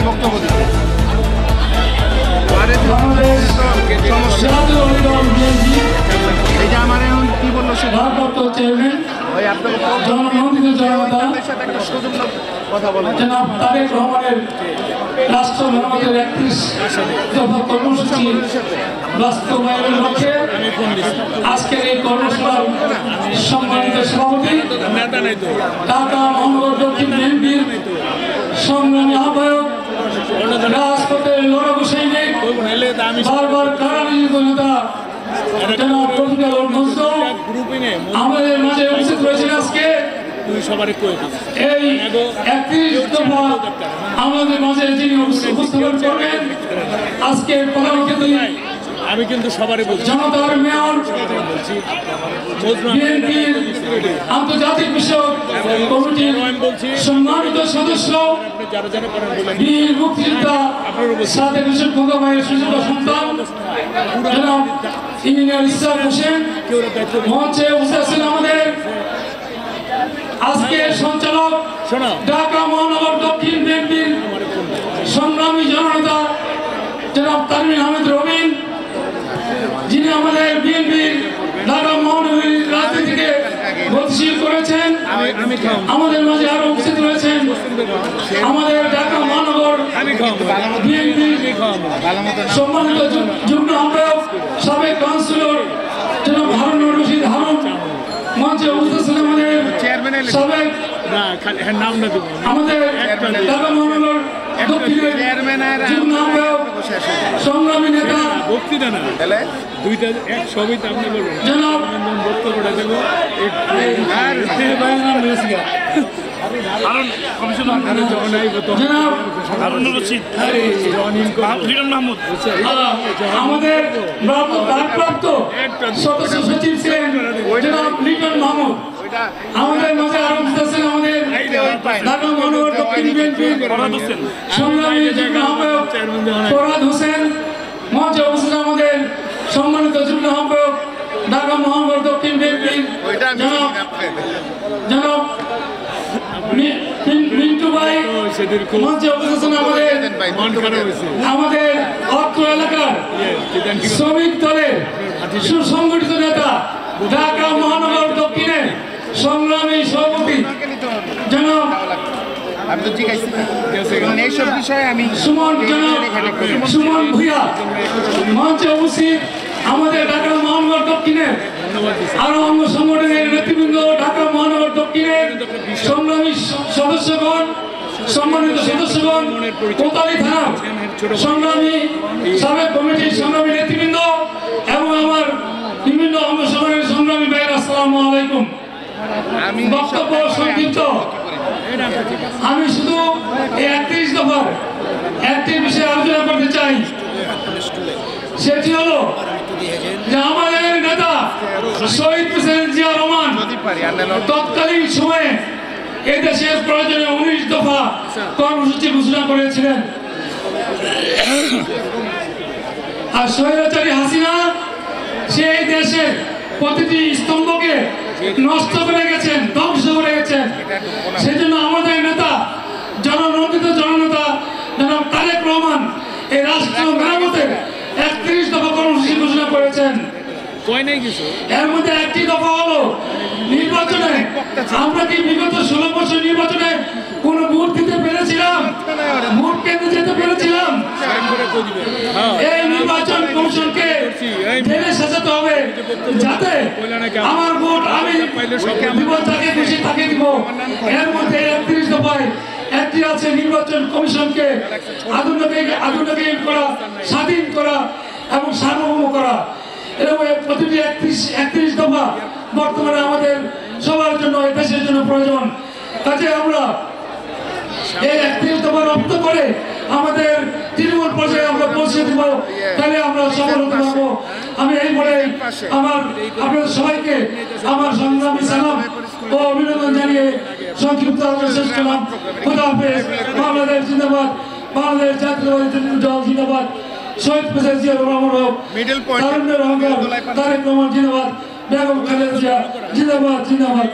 বক্তব্য দিন। এই যে আমার এখন কি বললো সে ওই আপনাকে কথা বলেন জনাব তারেক রহমানের রাষ্ট্র মেরামতের 31 দফা কর্মসূচি বাস্তবায়নের লক্ষ্যে আজকের এই কর্মশালার সম্মানিত সভাপতি ঢাকা মহানগর দক্ষিণ বিএনপির সংগ্রামী আহ্বায়ক রাজপথের লড়াকু সৈনিক বারবার কারানির্যাতিত নেতা জনাব রফিকুল নজরুল আমাদের মাঝে উপস্থিত রয়েছেন। আজকে এই 31 দফা আমাদের মাঝে যিনি উপস্থাপন করবেন আজকে প্রধান অতিথি আমি কিন্তু সবারই বলছি জনতার মেয়র বিএনপির আন্তর্জাতিক বিষয়ক কমিটির সম্মানিত সদস্য বীর মুক্তিযোদ্ধা সাদেক হোসেন খোকা ভাইয়ের সুযোগ্য সন্তান জনাব ইঞ্জিনিয়ার ইসরাক হোসেন মঞ্চে উপস্থিত আছেন। আমাদের আজকে সঞ্চালক ঢাকা মহানগর দক্ষিণ বিএনপির সংগ্রামী জননেতা জনাব তানভীর আহমেদ রবিন, যিনি আমাদের বিএনপির ঢাকা মহানগরীর রাজনীতিকে গতিশীল করেছেন। আমাদের মাঝে আরো উপস্থিত রয়েছেন আমাদের ঢাকা মহানগর বিএনপির সম্মানিত যুগ্ম আহ্বায়ক সাবেক কাউন্সিলর জনাব হারুনুর রশিদ হারুন, মঞ্চে উপস্থিত আছেন আমাদের সাবেক আমাদের ঢাকা মহানগর দক্ষিণের যুগ্ম আহ্বায়ক সংগ্রামী নেতা বক্তৃতা না দুইটা এক সবই আপনি বলবেন জনাব বক্তব্যটা দেবো আমাদের ভারপ্রাপ্ত সদস্য সচিব ছিলেন জনাব লিটন মাহমুদ। আমাদের মাঝে আরো আছেন আমাদের ঢাকা মহানগর দক্ষিণ বিএনপির সংগ্রামী যুগ্ম আহ্বায়ক ফরহাদ হোসেন, মঞ্চে উপস্থিত আমাদের সম্মানিত যুগ্ম আহ্বায়ক ঢাকা মহানগর দক্ষিণ বিএনপির জনাব মিন্টু ভাই, মঞ্চে উপস্থিত আমাদের অত্র এলাকার শ্রমিক দলের সুসংগঠিত নেতা ঢাকা মহানগর দক্ষিণের সংগ্রামী সভাপতি জনাব সুমন ভূঁইয়া, মঞ্চে উপস্থিত আমাদের ঢাকা মহানগর দক্ষিণের আরো অঙ্গ সংগঠনের নেতৃবৃন্দ, ঢাকা মহানগর দক্ষিণের সংগ্রামী সদস্যগণ, সম্মানিত সদস্যগণ, কোতোয়ালি থানার সংগ্রামী সাবেক কমিটির সংগ্রামী নেতৃবৃন্দ এবং আমার বিভিন্ন অঙ্গ সংগঠনের সংগ্রামী ভাইয়েরা, আসসালামু আলাইকুম। বক্তব্য সংক্ষিপ্ত। আমি শুধু এই 31 দফার একটি বিষয়ে আলোচনা করতে চাই, সেটি হলো যে আমাদের নেতা শহীদ প্রেসিডেন্ট জিয়া রহমান তৎকালীন সময়ে এই দেশের প্রয়োজনে 19 দফা কর্মসূচি ঘোষণা করেছিলেন। আর স্বৈরাচারী হাসিনা সেই দেশের প্রতিটি স্তম্ভকে নষ্ট করে গেছেন, ধ্বংস করে গেছেন। সেজন্য আমাদের নেতা জননন্দিত জননেতা জনাব তারেক রহমান এই রাষ্ট্র মেরামতের 31 দফা কর্মসূচি ঘোষণা করেছেন। এর মধ্যে একটি দফা হলো নির্বাচনে। আমরা কি বিগত 16 বছর নির্বাচনে কোন ভোট দিতে পেরেছিলাম? ভোট কেন্দ্রে যেতে পেরেছিলাম? এই নির্বাচন কমিশনকে ঢেলে সাজাতে হবে যাতে আমার ভোট আমি দিব, যাকে খুশি তাকে দিব। এর মধ্যে 31 দফায় একটি আছে নির্বাচন কমিশনকে আধুনিক করা, স্বাধীন করা এবং সার্বভৌম করা। এরকম প্রতিটি 31 দফা বর্তমানে আমাদের সবার জন্য, এই দেশের জন্য প্রয়োজন। কাজে আমরা এই 31 দফা রপ্ত করে আমাদের তৃণমূল পর্যায়ে আমরা পৌঁছে দিব, তাহলে আমরা সফল হতে পারবো। আমি এই বলে আপনাদের সবাইকে আমার সংগ্রামী সালাম ও অভিনন্দন জানিয়ে সংক্ষিপ্ত শেষ করলাম। খোদা হাফেজ। বাংলাদেশ জিন্দাবাদ, বাংলাদেশ জাতীয়তাবাদী দল জিন্দাবাদ, শহীদ প্রেসিডেন্ট জিয়া রহমান হোক, তারুণ্যের অহংকার তারেক রহমান জিন্দাবাদ, বেগম খালেদা জিয়া জিন্দাবাদ জিন্দাবাদ।